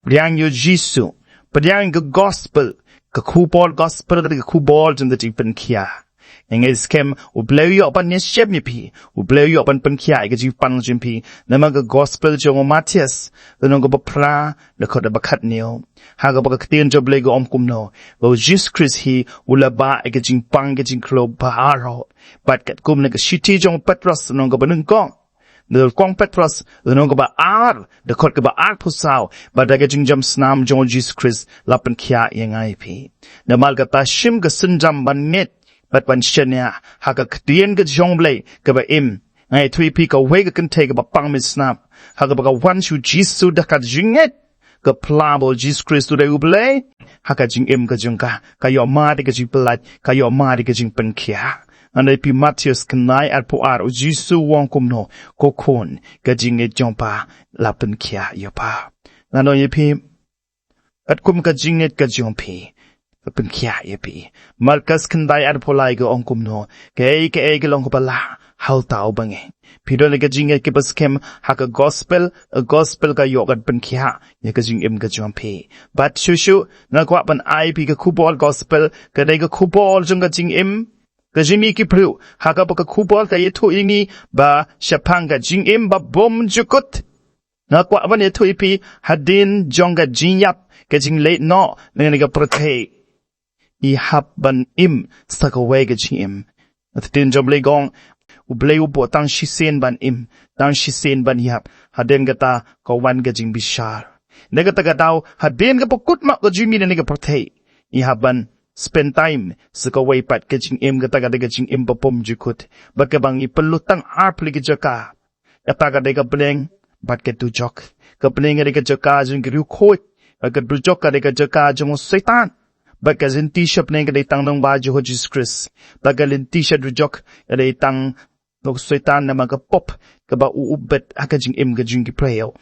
Briang yo Jisu. Briang go gospel. Ka kubol gospel ka kubol jeng ka jing pen kia. Yang skem u blow you up on your ship ni pi. U blow you up on pen kia ka jing pan jing pi. Nama ka gospel jong o Matthias. Dunong ka ba pra. Lekot da bakat niyo. Haga ba ka katiyan jo blay go kum no. Lo Jisu Khrist hi ula ba ka jing pang ka jing klo ba haro. Bat kat kum na ka shiti jong Petros dunong ka ba nung kong. The Kong Petros, the Nogaba R, the Kotkaba R Pusao, but the Gajing Jam Snam John Jisu Khrist, Lapan Kia Yang IP. The Malgata Shim Gasunjam Banet, but when Shenia, Haka Kdien Gajongle, Gaba Im, I 3 peak away can take about Pang Miss Snap, Hagabaga one shoe Jisu Dakat Jinget, Gaplabo Jisu Khrist to the Uble, Hakajing Im Gajunga, Kayo Madi Gajing Pelat, Kayo Madi Gajing Penkia. And I Matthias kanai at poar o Jisu wong kumno kokon gajing e jompa lapen kia yopa. Nano yepi at kum gajing et gajompi lapen kia yepi. Malkas kandai at polai go ong kumno ke gelong ko pala how tao bange. Pido le gajing et kibas kem haka gospel ka yogat pen kia ye gajing im gajompi. But shushu na kwa pan ai pi ka kubol gospel ka dai ka kubol jung gajing im. Kajimi ki pru, haka baka kubol ta yetu ingi ba shapanga jing im ba bom jukut. Na kwa ban yetu ipi hadin jonga jinyap kajing late no naniga prote. I hap ban im staka wega jing im. At din joble gong uble ubo tang shisen ban im, tang shisen ban yap, hadin gata kawan gajing bishar. Negata gataw hadin kapukut mak kajimi naniga prote. I hap ban spend time saka way pat kajing im gataga de kajing im papom jukut bakabang ipelutang arpli jaka kataga de kableng bat ke tu jok kableng de jaka jung gru khoi bakat du jok de jaka jung setan bakazin t-shirt ne de tang dong ba ju Jisu Khrist bagalin t-shirt du jok de tang no setan na magapop kaba uubet akajing im gajing ki prayo